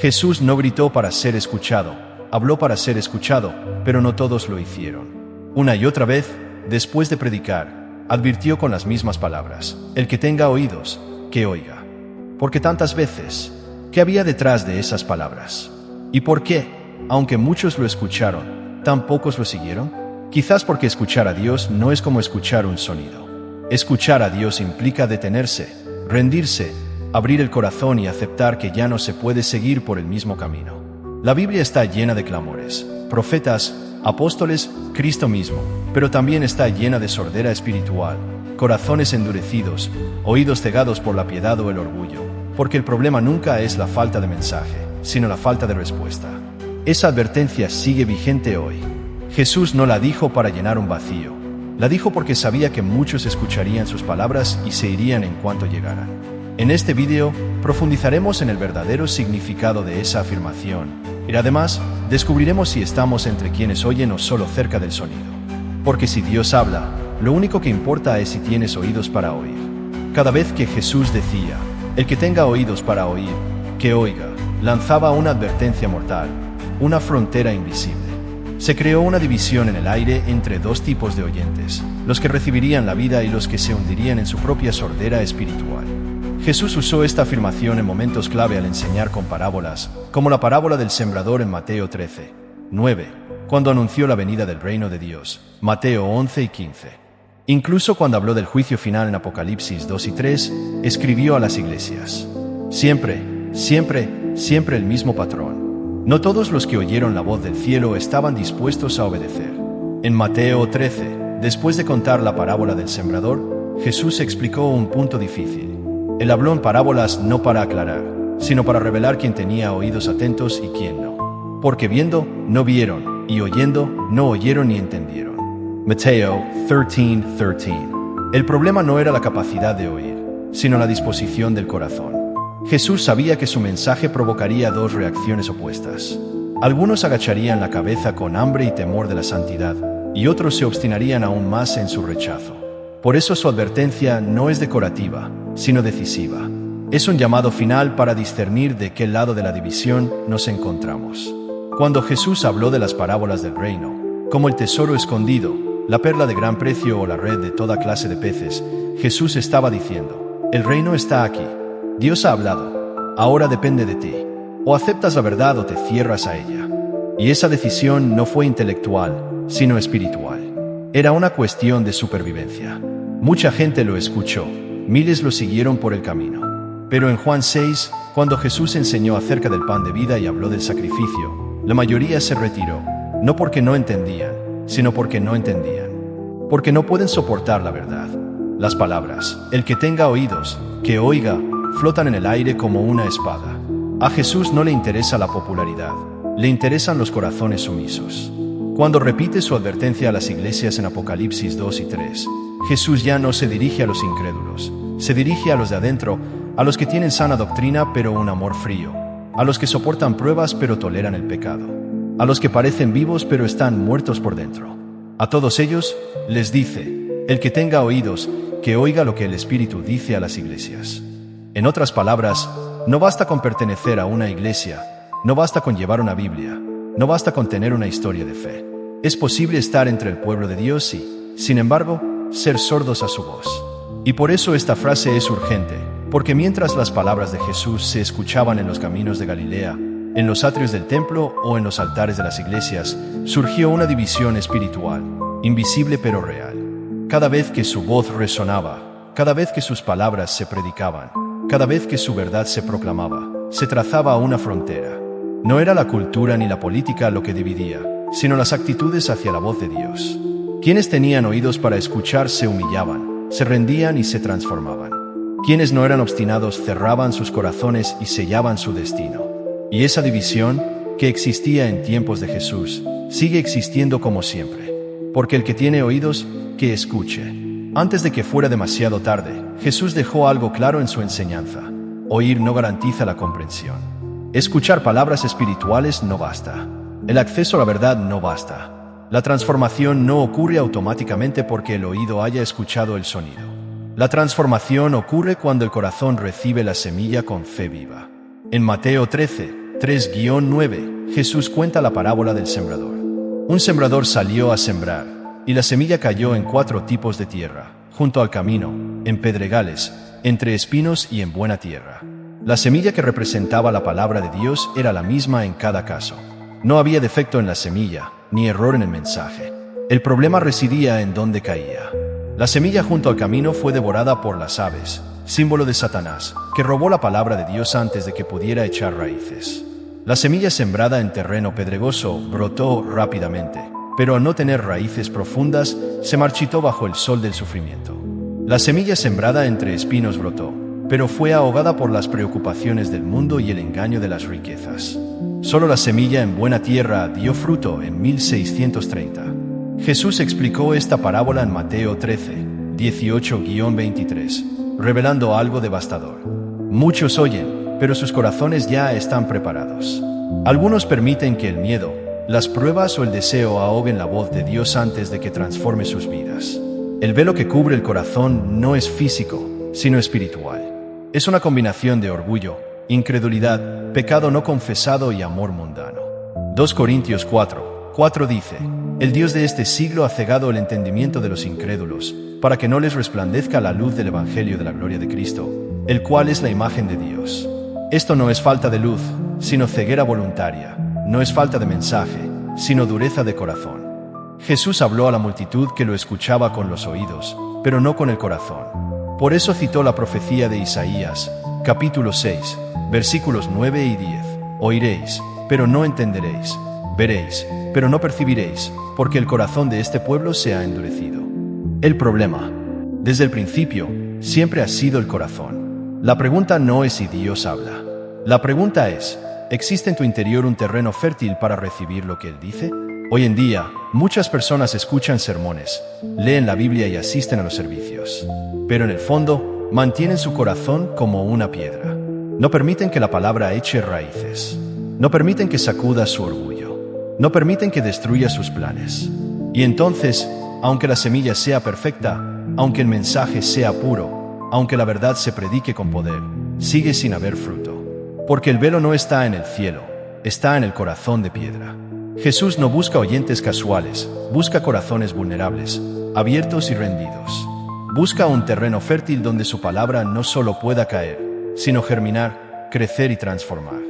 Jesús no gritó para ser escuchado, habló para ser escuchado, pero no todos lo hicieron. Una y otra vez, después de predicar, advirtió con las mismas palabras: el que tenga oídos, que oiga. ¿Por qué tantas veces? ¿Qué había detrás de esas palabras? ¿Y por qué, aunque muchos lo escucharon, tan pocos lo siguieron? Quizás porque escuchar a Dios no es como escuchar un sonido. Escuchar a Dios implica detenerse, rendirse, abrir el corazón y aceptar que ya no se puede seguir por el mismo camino. La Biblia está llena de clamores, profetas, apóstoles, Cristo mismo, pero también está llena de sordera espiritual, corazones endurecidos, oídos cegados por la piedad o el orgullo, porque el problema nunca es la falta de mensaje, sino la falta de respuesta. Esa advertencia sigue vigente hoy. Jesús no la dijo para llenar un vacío, la dijo porque sabía que muchos escucharían sus palabras y se irían en cuanto llegaran. En este vídeo profundizaremos en el verdadero significado de esa afirmación y además descubriremos si estamos entre quienes oyen o solo cerca del sonido. Porque si Dios habla, lo único que importa es si tienes oídos para oír. Cada vez que Jesús decía: el que tenga oídos para oír, que oiga, lanzaba una advertencia mortal, una frontera invisible. Se creó una división en el aire entre dos tipos de oyentes, los que recibirían la vida y los que se hundirían en su propia sordera espiritual. Jesús usó esta afirmación en momentos clave al enseñar con parábolas, como la parábola del sembrador en Mateo 13:9, cuando anunció la venida del reino de Dios, Mateo 11 y 15. Incluso cuando habló del juicio final en Apocalipsis 2 y 3, escribió a las iglesias: siempre, siempre, siempre el mismo patrón. No todos los que oyeron la voz del cielo estaban dispuestos a obedecer. En Mateo 13, después de contar la parábola del sembrador, Jesús explicó un punto difícil. Él habló en parábolas no para aclarar, sino para revelar quién tenía oídos atentos y quién no. Porque viendo, no vieron, y oyendo, no oyeron ni entendieron. Mateo 13:13. El problema no era la capacidad de oír, sino la disposición del corazón. Jesús sabía que su mensaje provocaría dos reacciones opuestas. Algunos agacharían la cabeza con hambre y temor de la santidad, y otros se obstinarían aún más en su rechazo. Por eso su advertencia no es decorativa, sino decisiva. Es un llamado final para discernir de qué lado de la división nos encontramos. Cuando Jesús habló de las parábolas del reino, como el tesoro escondido, la perla de gran precio o la red de toda clase de peces, Jesús estaba diciendo: el reino está aquí. Dios ha hablado. Ahora depende de ti. O aceptas la verdad o te cierras a ella. Y esa decisión no fue intelectual, sino espiritual. Era una cuestión de supervivencia. Mucha gente lo escuchó, miles lo siguieron por el camino. Pero en Juan 6, cuando Jesús enseñó acerca del pan de vida y habló del sacrificio, la mayoría se retiró, no porque no entendían, sino porque no entendían. Porque no pueden soportar la verdad. Las palabras: el que tenga oídos, que oiga, flotan en el aire como una espada. A Jesús no le interesa la popularidad, le interesan los corazones sumisos. Cuando repite su advertencia a las iglesias en Apocalipsis 2 y 3, Jesús ya no se dirige a los incrédulos, se dirige a los de adentro, a los que tienen sana doctrina pero un amor frío, a los que soportan pruebas pero toleran el pecado, a los que parecen vivos pero están muertos por dentro. A todos ellos les dice: el que tenga oídos, que oiga lo que el Espíritu dice a las iglesias. En otras palabras, no basta con pertenecer a una iglesia, no basta con llevar una Biblia, no basta con tener una historia de fe. Es posible estar entre el pueblo de Dios y, sin embargo, ser sordos a su voz. Y por eso esta frase es urgente, porque mientras las palabras de Jesús se escuchaban en los caminos de Galilea, en los atrios del templo o en los altares de las iglesias, surgió una división espiritual, invisible pero real. Cada vez que su voz resonaba, cada vez que sus palabras se predicaban, cada vez que su verdad se proclamaba, se trazaba una frontera. No era la cultura ni la política lo que dividía, sino las actitudes hacia la voz de Dios. Quienes tenían oídos para escuchar se humillaban, se rendían y se transformaban. Quienes no eran obstinados cerraban sus corazones y sellaban su destino. Y esa división, que existía en tiempos de Jesús, sigue existiendo como siempre. Porque el que tiene oídos, que escuche. Antes de que fuera demasiado tarde, Jesús dejó algo claro en su enseñanza: oír no garantiza la comprensión. Escuchar palabras espirituales no basta. El acceso a la verdad no basta. La transformación no ocurre automáticamente porque el oído haya escuchado el sonido. La transformación ocurre cuando el corazón recibe la semilla con fe viva. En Mateo 13, 3-9, Jesús cuenta la parábola del sembrador. Un sembrador salió a sembrar, y la semilla cayó en 4 tipos de tierra, junto al camino, en pedregales, entre espinos y en buena tierra. La semilla que representaba la palabra de Dios era la misma en cada caso. No había defecto en la semilla, ni error en el mensaje. El problema residía en dónde caía. La semilla junto al camino fue devorada por las aves, símbolo de Satanás, que robó la palabra de Dios antes de que pudiera echar raíces. La semilla sembrada en terreno pedregoso brotó rápidamente, pero al no tener raíces profundas, se marchitó bajo el sol del sufrimiento. La semilla sembrada entre espinos brotó, pero fue ahogada por las preocupaciones del mundo y el engaño de las riquezas. Solo la semilla en buena tierra dio fruto en 1630. Jesús explicó esta parábola en Mateo 13, 18-23, revelando algo devastador. Muchos oyen, pero sus corazones ya están preparados. Algunos permiten que el miedo, las pruebas o el deseo ahoguen la voz de Dios antes de que transforme sus vidas. El velo que cubre el corazón no es físico, sino espiritual. Es una combinación de orgullo, incredulidad, pecado no confesado y amor mundano. 2 Corintios 4 dice: el Dios de este siglo ha cegado el entendimiento de los incrédulos, para que no les resplandezca la luz del Evangelio de la gloria de Cristo, el cual es la imagen de Dios. Esto no es falta de luz, sino ceguera voluntaria, no es falta de mensaje, sino dureza de corazón. Jesús habló a la multitud que lo escuchaba con los oídos, pero no con el corazón. Por eso citó la profecía de Isaías, capítulo 6, versículos 9 y 10. Oiréis, pero no entenderéis. Veréis, pero no percibiréis, porque el corazón de este pueblo se ha endurecido. El problema, desde el principio, siempre ha sido el corazón. La pregunta no es si Dios habla. La pregunta es, ¿existe en tu interior un terreno fértil para recibir lo que Él dice? Hoy en día, muchas personas escuchan sermones, leen la Biblia y asisten a los servicios. Pero en el fondo, mantienen su corazón como una piedra. No permiten que la palabra eche raíces. No permiten que sacuda su orgullo. No permiten que destruya sus planes. Y entonces, aunque la semilla sea perfecta, aunque el mensaje sea puro, aunque la verdad se predique con poder, sigue sin haber fruto. Porque el velo no está en el cielo, está en el corazón de piedra. Jesús no busca oyentes casuales, busca corazones vulnerables, abiertos y rendidos. Busca un terreno fértil donde su palabra no solo pueda caer, sino germinar, crecer y transformar.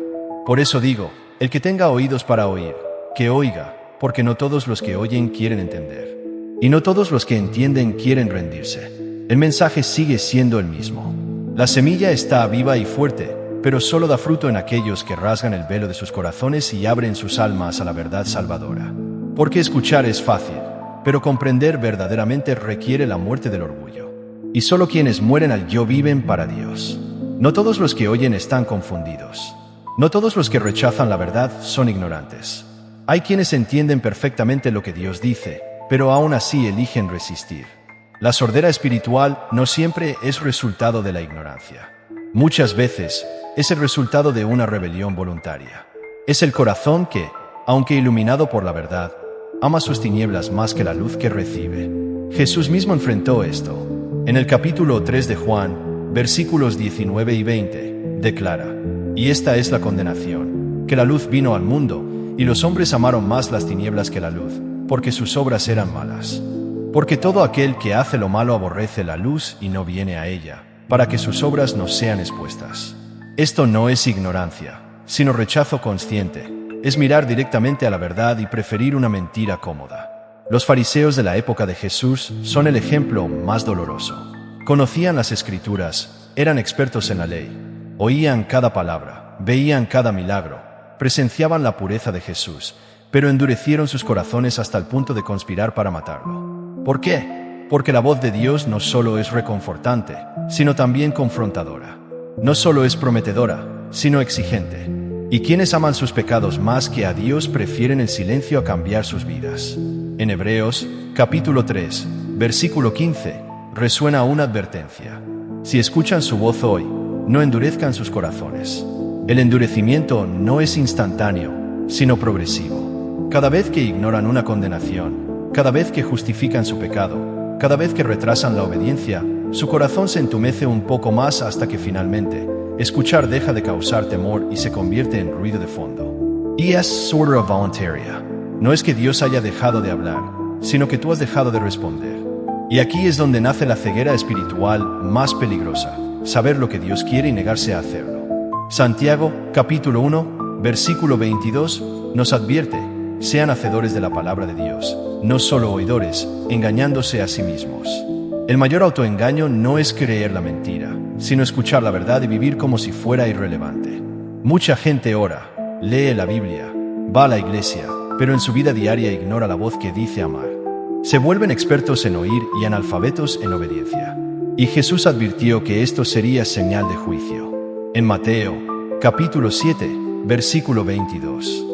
Por eso digo, el que tenga oídos para oír, que oiga, porque no todos los que oyen quieren entender. Y no todos los que entienden quieren rendirse. El mensaje sigue siendo el mismo. La semilla está viva y fuerte, pero solo da fruto en aquellos que rasgan el velo de sus corazones y abren sus almas a la verdad salvadora. Porque escuchar es fácil, pero comprender verdaderamente requiere la muerte del orgullo. Y solo quienes mueren al yo viven para Dios. No todos los que oyen están confundidos. No todos los que rechazan la verdad son ignorantes. Hay quienes entienden perfectamente lo que Dios dice, pero aún así eligen resistir. La sordera espiritual no siempre es resultado de la ignorancia. Muchas veces es el resultado de una rebelión voluntaria. Es el corazón que, aunque iluminado por la verdad, ama sus tinieblas más que la luz que recibe. Jesús mismo enfrentó esto. En el capítulo 3 de Juan, versículos 19 y 20, declara: y esta es la condenación, que la luz vino al mundo, y los hombres amaron más las tinieblas que la luz, porque sus obras eran malas. Porque todo aquel que hace lo malo aborrece la luz y no viene a ella, para que sus obras no sean expuestas. Esto no es ignorancia, sino rechazo consciente. Es mirar directamente a la verdad y preferir una mentira cómoda. Los fariseos de la época de Jesús son el ejemplo más doloroso. Conocían las Escrituras, eran expertos en la ley, oían cada palabra, veían cada milagro, presenciaban la pureza de Jesús, pero endurecieron sus corazones hasta el punto de conspirar para matarlo. ¿Por qué? Porque la voz de Dios no solo es reconfortante, sino también confrontadora. No solo es prometedora, sino exigente. Y quienes aman sus pecados más que a Dios prefieren el silencio a cambiar sus vidas. En Hebreos, capítulo 3, versículo 15, resuena una advertencia. Si escuchan su voz hoy, no endurezcan sus corazones. El endurecimiento no es instantáneo, sino progresivo. Cada vez que ignoran una condenación, cada vez que justifican su pecado, cada vez que retrasan la obediencia, su corazón se entumece un poco más hasta que finalmente escuchar deja de causar temor y se convierte en ruido de fondo. Y es sorda voluntaria. No es que Dios haya dejado de hablar, sino que tú has dejado de responder. Y aquí es donde nace la ceguera espiritual más peligrosa, saber lo que Dios quiere y negarse a hacerlo. Santiago, capítulo 1, versículo 22, nos advierte: sean hacedores de la palabra de Dios, no solo oidores, engañándose a sí mismos. El mayor autoengaño no es creer la mentira, sino escuchar la verdad y vivir como si fuera irrelevante. Mucha gente ora, lee la Biblia, va a la iglesia, pero en su vida diaria ignora la voz que dice amar. Se vuelven expertos en oír y analfabetos en obediencia. Y Jesús advirtió que esto sería señal de juicio. En Mateo, capítulo 7, versículo 22.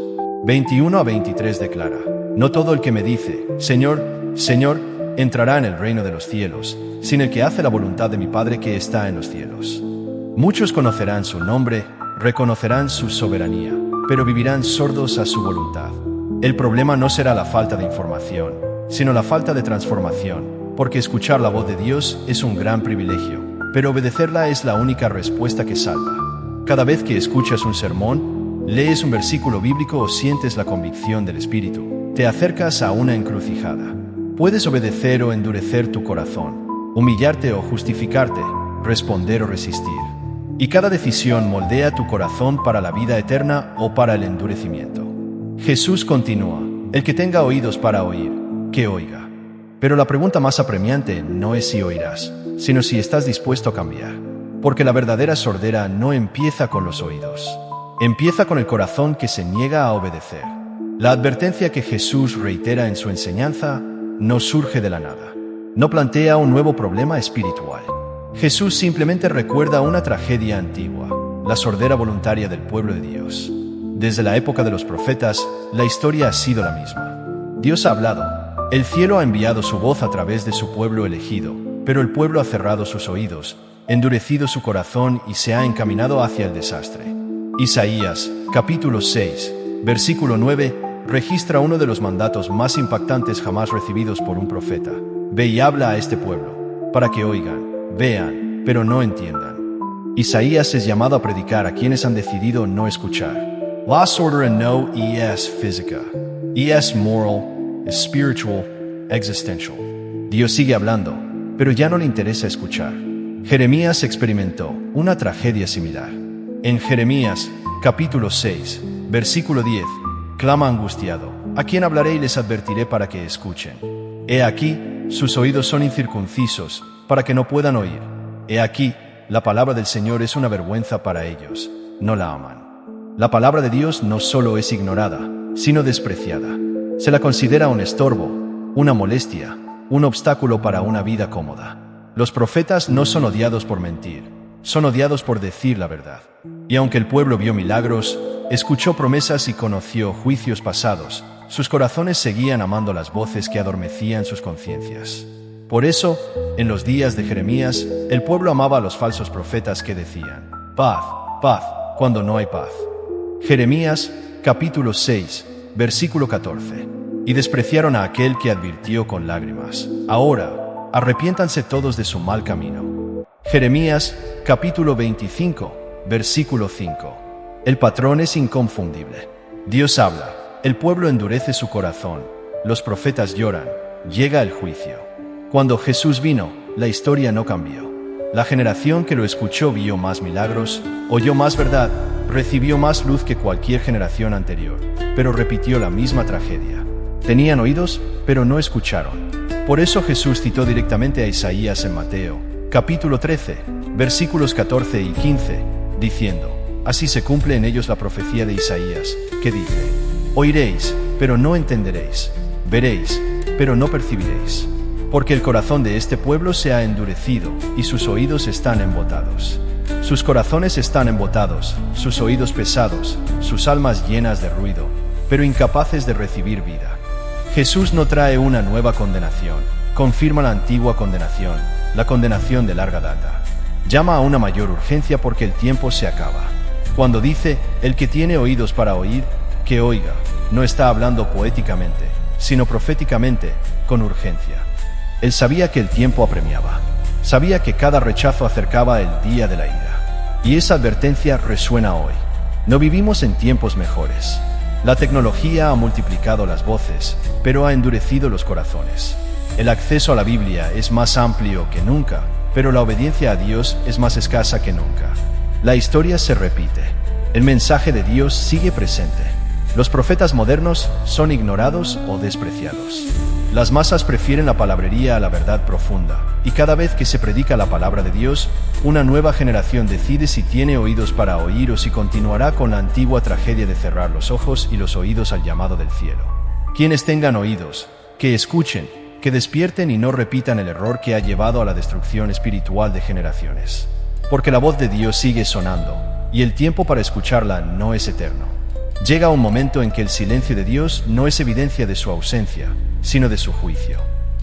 21 a 23 declara: no todo el que me dice, Señor, Señor, entrará en el reino de los cielos, sino el que hace la voluntad de mi Padre que está en los cielos. Muchos conocerán su nombre, reconocerán su soberanía, pero vivirán sordos a su voluntad. El problema no será la falta de información, sino la falta de transformación, porque escuchar la voz de Dios es un gran privilegio, pero obedecerla es la única respuesta que salva. Cada vez que escuchas un sermón, lees un versículo bíblico o sientes la convicción del Espíritu, te acercas a una encrucijada. Puedes obedecer o endurecer tu corazón, humillarte o justificarte, responder o resistir. Y cada decisión moldea tu corazón para la vida eterna o para el endurecimiento. Jesús continúa: el que tenga oídos para oír, que oiga. Pero la pregunta más apremiante no es si oirás, sino si estás dispuesto a cambiar. Porque la verdadera sordera no empieza con los oídos. Empieza con el corazón que se niega a obedecer. La advertencia que Jesús reitera en su enseñanza no surge de la nada. No plantea un nuevo problema espiritual. Jesús simplemente recuerda una tragedia antigua, la sordera voluntaria del pueblo de Dios. Desde la época de los profetas, la historia ha sido la misma. Dios ha hablado. El cielo ha enviado su voz a través de su pueblo elegido, pero el pueblo ha cerrado sus oídos, endurecido su corazón y se ha encaminado hacia el desastre. Isaías, capítulo 6, versículo 9, registra uno de los mandatos más impactantes jamás recibidos por un profeta. Ve y habla a este pueblo, para que oigan, vean, pero no entiendan. Isaías es llamado a predicar a quienes han decidido no escuchar. La sordera no es física, es moral, es spiritual, existential. Dios sigue hablando, pero ya no le interesa escuchar. Jeremías experimentó una tragedia similar. En Jeremías, capítulo 6, versículo 10, clama angustiado: ¿a quién hablaré y les advertiré para que escuchen? He aquí, sus oídos son incircuncisos, para que no puedan oír. He aquí, la palabra del Señor es una vergüenza para ellos, no la aman. La palabra de Dios no solo es ignorada, sino despreciada. Se la considera un estorbo, una molestia, un obstáculo para una vida cómoda. Los profetas no son odiados por mentir, son odiados por decir la verdad. Y aunque el pueblo vio milagros, escuchó promesas y conoció juicios pasados, sus corazones seguían amando las voces que adormecían sus conciencias. Por eso, en los días de Jeremías, el pueblo amaba a los falsos profetas que decían: paz, paz, cuando no hay paz. Jeremías, capítulo 6, versículo 14. Y despreciaron a aquel que advirtió con lágrimas. Ahora, arrepiéntanse todos de su mal camino. Jeremías, capítulo 25, versículo 5. El patrón es inconfundible. Dios habla, el pueblo endurece su corazón, los profetas lloran, llega el juicio. Cuando Jesús vino, la historia no cambió. La generación que lo escuchó vio más milagros, oyó más verdad, recibió más luz que cualquier generación anterior, pero repitió la misma tragedia. Tenían oídos, pero no escucharon. Por eso Jesús citó directamente a Isaías en Mateo, capítulo 13, versículos 14 y 15, diciendo: así se cumple en ellos la profecía de Isaías, que dice: oiréis, pero no entenderéis, veréis, pero no percibiréis. Porque el corazón de este pueblo se ha endurecido, y sus oídos están embotados. Sus corazones están embotados, sus oídos pesados, sus almas llenas de ruido, pero incapaces de recibir vida. Jesús no trae una nueva condenación, confirma la antigua condenación, la condenación de larga data. Llama a una mayor urgencia porque el tiempo se acaba. Cuando dice: el que tiene oídos para oír, que oiga, no está hablando poéticamente, sino proféticamente, con urgencia. Él sabía que el tiempo apremiaba. Sabía que cada rechazo acercaba el día de la ira. Y esa advertencia resuena hoy. No vivimos en tiempos mejores. La tecnología ha multiplicado las voces, pero ha endurecido los corazones. El acceso a la Biblia es más amplio que nunca, pero la obediencia a Dios es más escasa que nunca. La historia se repite. El mensaje de Dios sigue presente. Los profetas modernos son ignorados o despreciados. Las masas prefieren la palabrería a la verdad profunda, y cada vez que se predica la palabra de Dios, una nueva generación decide si tiene oídos para oír o si continuará con la antigua tragedia de cerrar los ojos y los oídos al llamado del cielo. Quienes tengan oídos, que escuchen, que despierten y no repitan el error que ha llevado a la destrucción espiritual de generaciones. Porque la voz de Dios sigue sonando, y el tiempo para escucharla no es eterno. Llega un momento en que el silencio de Dios no es evidencia de su ausencia, sino de su juicio.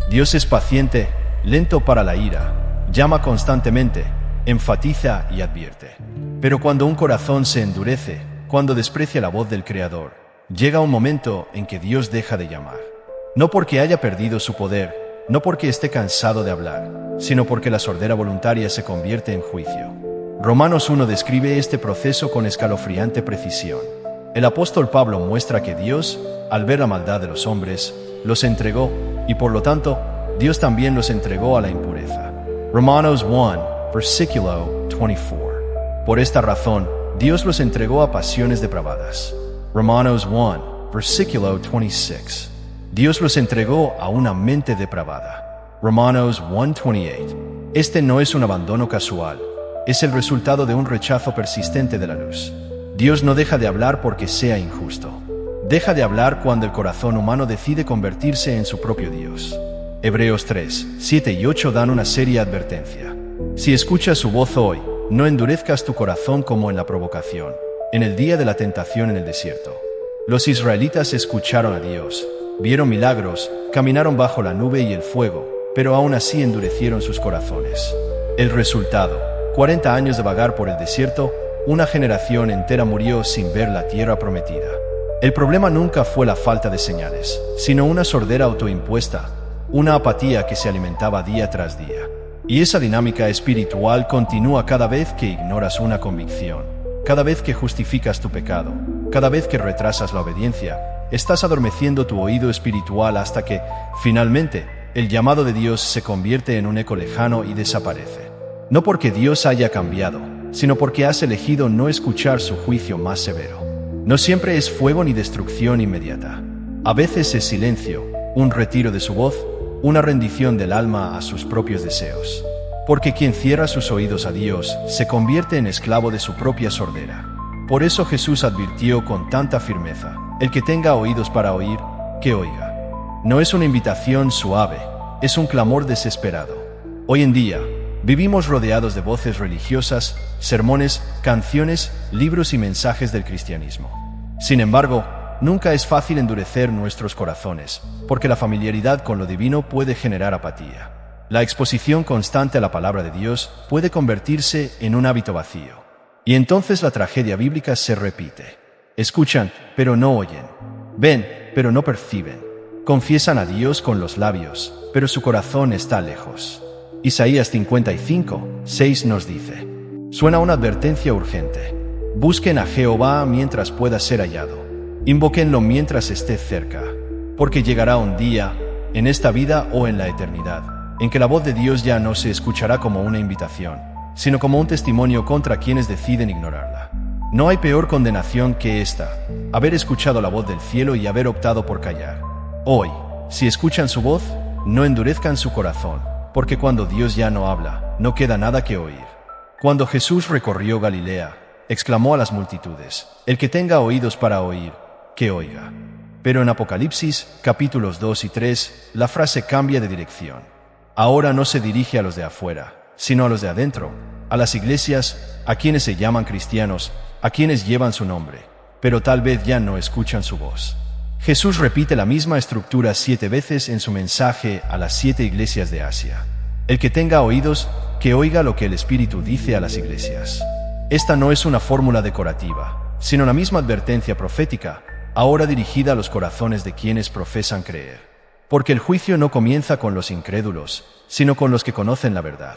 Dios es paciente, lento para la ira, llama constantemente, enfatiza y advierte. Pero cuando un corazón se endurece, cuando desprecia la voz del Creador, llega un momento en que Dios deja de llamar. No porque haya perdido su poder, no porque esté cansado de hablar, sino porque la sordera voluntaria se convierte en juicio. Romanos 1 describe este proceso con escalofriante precisión. El apóstol Pablo muestra que Dios, al ver la maldad de los hombres, los entregó, y por lo tanto, Dios también los entregó a la impureza. Romanos 1, versículo 24. Por esta razón, Dios los entregó a pasiones depravadas. Romanos 1, versículo 26. Dios los entregó a una mente depravada. Romanos 1:28. Este no es un abandono casual, es el resultado de un rechazo persistente de la luz. Dios no deja de hablar porque sea injusto. Deja de hablar cuando el corazón humano decide convertirse en su propio Dios. Hebreos 3, 7 y 8 dan una seria advertencia. Si escuchas su voz hoy, no endurezcas tu corazón como en la provocación, en el día de la tentación en el desierto. Los israelitas escucharon a Dios, vieron milagros, caminaron bajo la nube y el fuego, pero aún así endurecieron sus corazones. El resultado, 40 años de vagar por el desierto, una generación entera murió sin ver la tierra prometida. El problema nunca fue la falta de señales, sino una sordera autoimpuesta, una apatía que se alimentaba día tras día. Y esa dinámica espiritual continúa cada vez que ignoras una convicción, cada vez que justificas tu pecado, cada vez que retrasas la obediencia. Estás adormeciendo tu oído espiritual hasta que, finalmente, el llamado de Dios se convierte en un eco lejano y desaparece. No porque Dios haya cambiado, sino porque has elegido no escuchar su juicio más severo. No siempre es fuego ni destrucción inmediata. A veces es silencio, un retiro de su voz, una rendición del alma a sus propios deseos. Porque quien cierra sus oídos a Dios se convierte en esclavo de su propia sordera. Por eso Jesús advirtió con tanta firmeza: el que tenga oídos para oír, que oiga. No es una invitación suave, es un clamor desesperado. Hoy en día, vivimos rodeados de voces religiosas, sermones, canciones, libros y mensajes del cristianismo. Sin embargo, nunca es fácil endurecer nuestros corazones, porque la familiaridad con lo divino puede generar apatía. La exposición constante a la palabra de Dios puede convertirse en un hábito vacío. Y entonces la tragedia bíblica se repite. Escuchan, pero no oyen. Ven, pero no perciben. Confiesan a Dios con los labios, pero su corazón está lejos. Isaías 55, 6 nos dice: suena una advertencia urgente. Busquen a Jehová mientras pueda ser hallado. Invóquenlo mientras esté cerca. Porque llegará un día, en esta vida o en la eternidad, en que la voz de Dios ya no se escuchará como una invitación, sino como un testimonio contra quienes deciden ignorarla. No hay peor condenación que esta: haber escuchado la voz del cielo y haber optado por callar. Hoy, si escuchan su voz, no endurezcan su corazón, porque cuando Dios ya no habla, no queda nada que oír. Cuando Jesús recorrió Galilea, exclamó a las multitudes: el que tenga oídos para oír, que oiga. Pero en Apocalipsis, capítulos 2 y 3, la frase cambia de dirección. Ahora no se dirige a los de afuera, sino a los de adentro, a las iglesias, a quienes se llaman cristianos, a quienes llevan su nombre, pero tal vez ya no escuchan su voz. Jesús repite la misma estructura 7 veces en su mensaje a las 7 iglesias de Asia. El que tenga oídos, que oiga lo que el Espíritu dice a las iglesias. Esta no es una fórmula decorativa, sino la misma advertencia profética, ahora dirigida a los corazones de quienes profesan creer. Porque el juicio no comienza con los incrédulos, sino con los que conocen la verdad.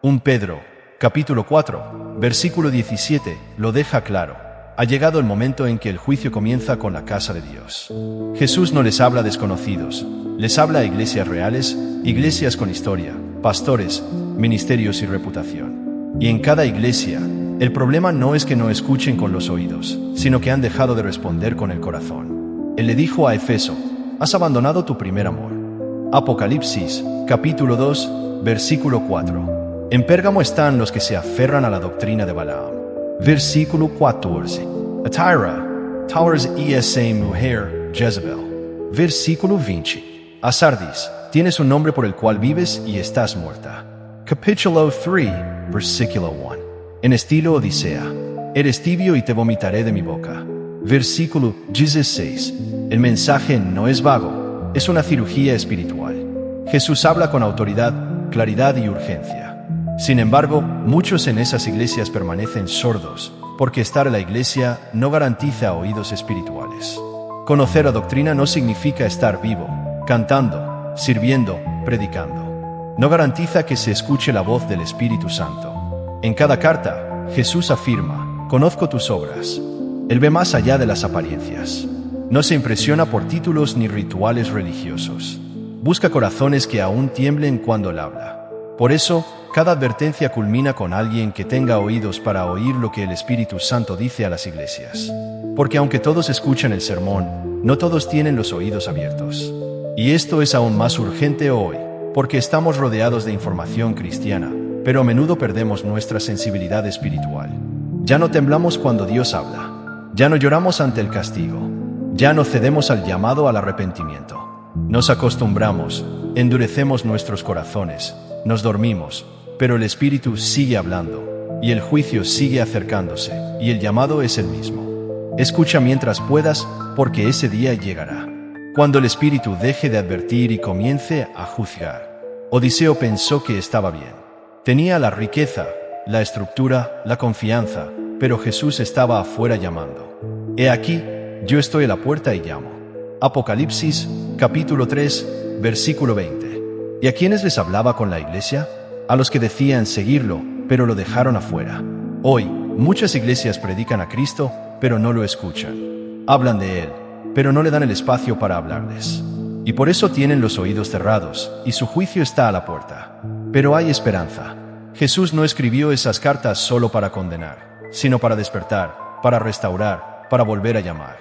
Un Pedro, capítulo 4, versículo 17, lo deja claro. Ha llegado el momento en que el juicio comienza con la casa de Dios. Jesús no les habla a desconocidos, les habla a iglesias reales, iglesias con historia, pastores, ministerios y reputación. Y en cada iglesia, el problema no es que no escuchen con los oídos, sino que han dejado de responder con el corazón. Él le dijo a Efeso: has abandonado tu primer amor. Apocalipsis, capítulo 2, versículo 4. En Pérgamo están los que se aferran a la doctrina de Balaam. Versículo 14. A Tyra, Towers esa mujer, Jezebel. Versículo 20. A Sardis, tienes un nombre por el cual vives y estás muerta. Capítulo 3, versículo 1. En estilo Odisea, eres tibio y te vomitaré de mi boca. Versículo 16. El mensaje no es vago, es una cirugía espiritual. Jesús habla con autoridad, claridad y urgencia. Sin embargo, muchos en esas iglesias permanecen sordos, porque estar en la iglesia no garantiza oídos espirituales. Conocer la doctrina no significa estar vivo, cantando, sirviendo, predicando. No garantiza que se escuche la voz del Espíritu Santo. En cada carta, Jesús afirma: conozco tus obras. Él ve más allá de las apariencias. No se impresiona por títulos ni rituales religiosos. Busca corazones que aún tiemblen cuando Él habla. Por eso, cada advertencia culmina con alguien que tenga oídos para oír lo que el Espíritu Santo dice a las iglesias. Porque aunque todos escuchan el sermón, no todos tienen los oídos abiertos. Y esto es aún más urgente hoy, porque estamos rodeados de información cristiana, pero a menudo perdemos nuestra sensibilidad espiritual. Ya no temblamos cuando Dios habla. Ya no lloramos ante el castigo. Ya no cedemos al llamado al arrepentimiento. Nos acostumbramos, endurecemos nuestros corazones, nos dormimos, pero el Espíritu sigue hablando, y el juicio sigue acercándose, y el llamado es el mismo. Escucha mientras puedas, porque ese día llegará, cuando el Espíritu deje de advertir y comience a juzgar. Odiseo pensó que estaba bien. Tenía la riqueza, la estructura, la confianza, pero Jesús estaba afuera llamando. He aquí, yo estoy a la puerta y llamo. Apocalipsis, capítulo 3, versículo 20. ¿Y a quiénes les hablaba con la iglesia? A los que decían seguirlo, pero lo dejaron afuera. Hoy, muchas iglesias predican a Cristo, pero no lo escuchan. Hablan de Él, pero no le dan el espacio para hablarles. Y por eso tienen los oídos cerrados, y su juicio está a la puerta. Pero hay esperanza. Jesús no escribió esas cartas solo para condenar, sino para despertar, para restaurar, para volver a llamar.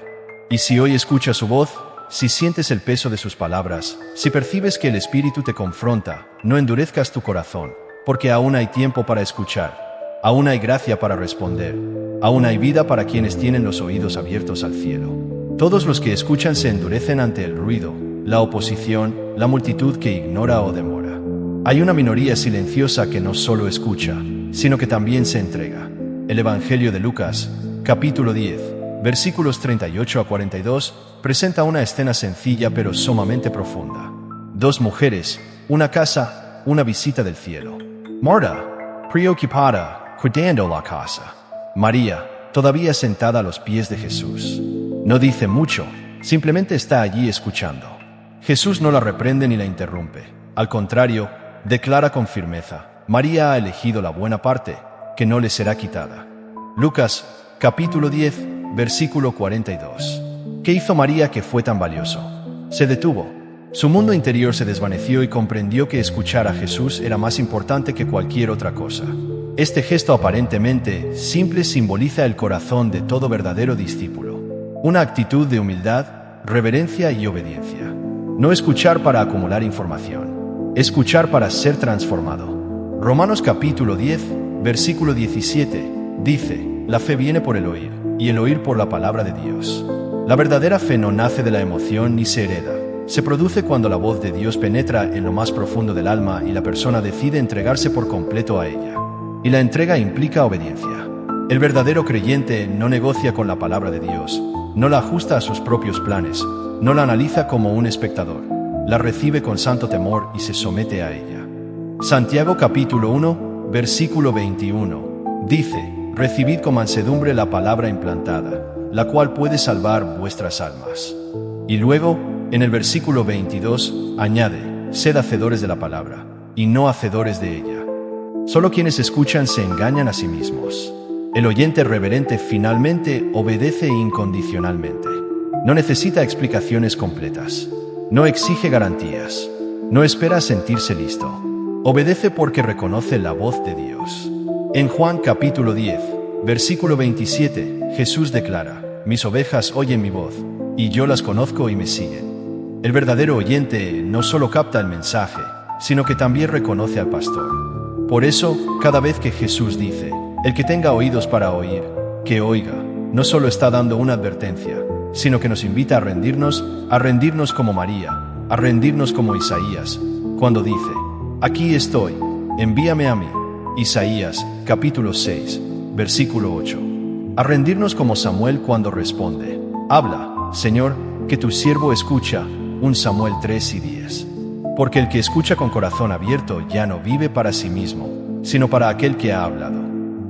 Y si hoy escuchas su voz, si sientes el peso de sus palabras, si percibes que el Espíritu te confronta, no endurezcas tu corazón, porque aún hay tiempo para escuchar, aún hay gracia para responder, aún hay vida para quienes tienen los oídos abiertos al cielo. Todos los que escuchan se endurecen ante el ruido, la oposición, la multitud que ignora o demora. Hay una minoría silenciosa que no solo escucha, sino que también se entrega. El Evangelio de Lucas, capítulo 10, versículos 38 a 42, presenta una escena sencilla pero sumamente profunda. Dos mujeres, una casa, una visita del cielo. Marta, preocupada, cuidando la casa. María, todavía sentada a los pies de Jesús. No dice mucho, simplemente está allí escuchando. Jesús no la reprende ni la interrumpe. Al contrario, declara con firmeza: María ha elegido la buena parte, que no le será quitada. Lucas, capítulo 10, versículo 42. ¿Qué hizo María que fue tan valioso? Se detuvo. Su mundo interior se desvaneció y comprendió que escuchar a Jesús era más importante que cualquier otra cosa. Este gesto aparentemente simple simboliza el corazón de todo verdadero discípulo. Una actitud de humildad, reverencia y obediencia. No escuchar para acumular información. Escuchar para ser transformado. Romanos capítulo 10, versículo 17, dice: la fe viene por el oír, y el oír por la palabra de Dios. La verdadera fe no nace de la emoción ni se hereda. Se produce cuando la voz de Dios penetra en lo más profundo del alma y la persona decide entregarse por completo a ella. Y la entrega implica obediencia. El verdadero creyente no negocia con la palabra de Dios, no la ajusta a sus propios planes, no la analiza como un espectador, la recibe con santo temor y se somete a ella. Santiago capítulo 1, versículo 21, dice: recibid con mansedumbre la palabra implantada, la cual puede salvar vuestras almas. Y luego, en el versículo 22, añade: sed hacedores de la palabra, y no hacedores de ella. Solo quienes escuchan se engañan a sí mismos. El oyente reverente finalmente obedece incondicionalmente. No necesita explicaciones completas. No exige garantías. No espera sentirse listo. Obedece porque reconoce la voz de Dios. En Juan capítulo 10, versículo 27, Jesús declara: mis ovejas oyen mi voz, y yo las conozco y me siguen. El verdadero oyente no solo capta el mensaje, sino que también reconoce al pastor. Por eso, cada vez que Jesús dice: el que tenga oídos para oír, que oiga, no solo está dando una advertencia, sino que nos invita a rendirnos como María, a rendirnos como Isaías, cuando dice: aquí estoy, envíame a mí. Isaías, capítulo 6, versículo 8. A rendirnos como Samuel cuando responde: habla, Señor, que tu siervo escucha. 1 Samuel 3 y 10. Porque el que escucha con corazón abierto ya no vive para sí mismo, sino para aquel que ha hablado.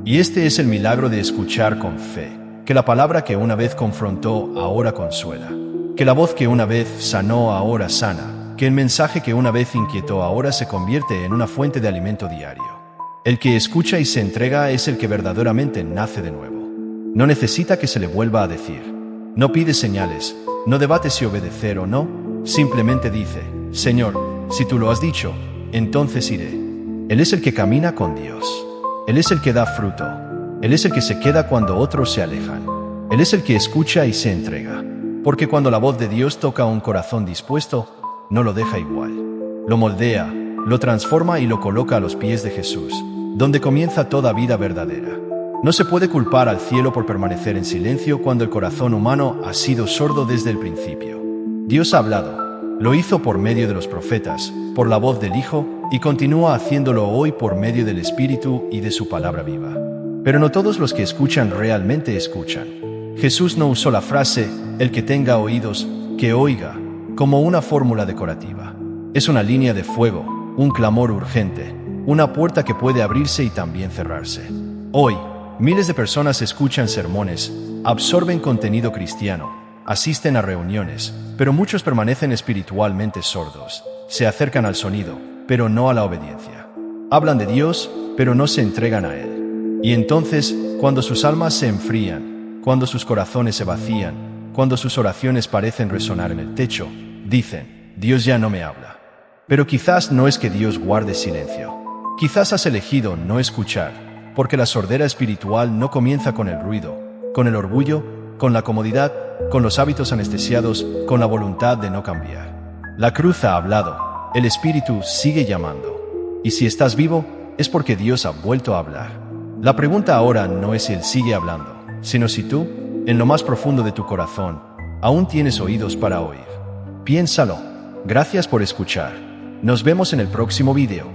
Y este es el milagro de escuchar con fe, que la palabra que una vez confrontó ahora consuela, que la voz que una vez sanó ahora sana, que el mensaje que una vez inquietó ahora se convierte en una fuente de alimento diario. El que escucha y se entrega es el que verdaderamente nace de nuevo. No necesita que se le vuelva a decir. No pide señales, no debate si obedecer o no, simplemente dice: Señor, si tú lo has dicho, entonces iré. Él es el que camina con Dios. Él es el que da fruto. Él es el que se queda cuando otros se alejan. Él es el que escucha y se entrega. Porque cuando la voz de Dios toca un corazón dispuesto, no lo deja igual. Lo moldea, lo transforma y lo coloca a los pies de Jesús, donde comienza toda vida verdadera. No se puede culpar al cielo por permanecer en silencio cuando el corazón humano ha sido sordo desde el principio. Dios ha hablado. Lo hizo por medio de los profetas, por la voz del Hijo, y continúa haciéndolo hoy por medio del Espíritu y de su palabra viva. Pero no todos los que escuchan realmente escuchan. Jesús no usó la frase: el que tenga oídos, que oiga, como una fórmula decorativa. Es una línea de fuego, un clamor urgente, una puerta que puede abrirse y también cerrarse. Hoy, miles de personas escuchan sermones, absorben contenido cristiano, asisten a reuniones, pero muchos permanecen espiritualmente sordos. Se acercan al sonido, pero no a la obediencia. Hablan de Dios, pero no se entregan a Él. Y entonces, cuando sus almas se enfrían, cuando sus corazones se vacían, cuando sus oraciones parecen resonar en el techo, dicen: Dios ya no me habla. Pero quizás no es que Dios guarde silencio. Quizás has elegido no escuchar, porque la sordera espiritual no comienza con el ruido, con el orgullo, con la comodidad, con los hábitos anestesiados, con la voluntad de no cambiar. La cruz ha hablado. El Espíritu sigue llamando. Y si estás vivo, es porque Dios ha vuelto a hablar. La pregunta ahora no es si Él sigue hablando, sino si tú, en lo más profundo de tu corazón, aún tienes oídos para oír. Piénsalo. Gracias por escuchar. Nos vemos en el próximo video.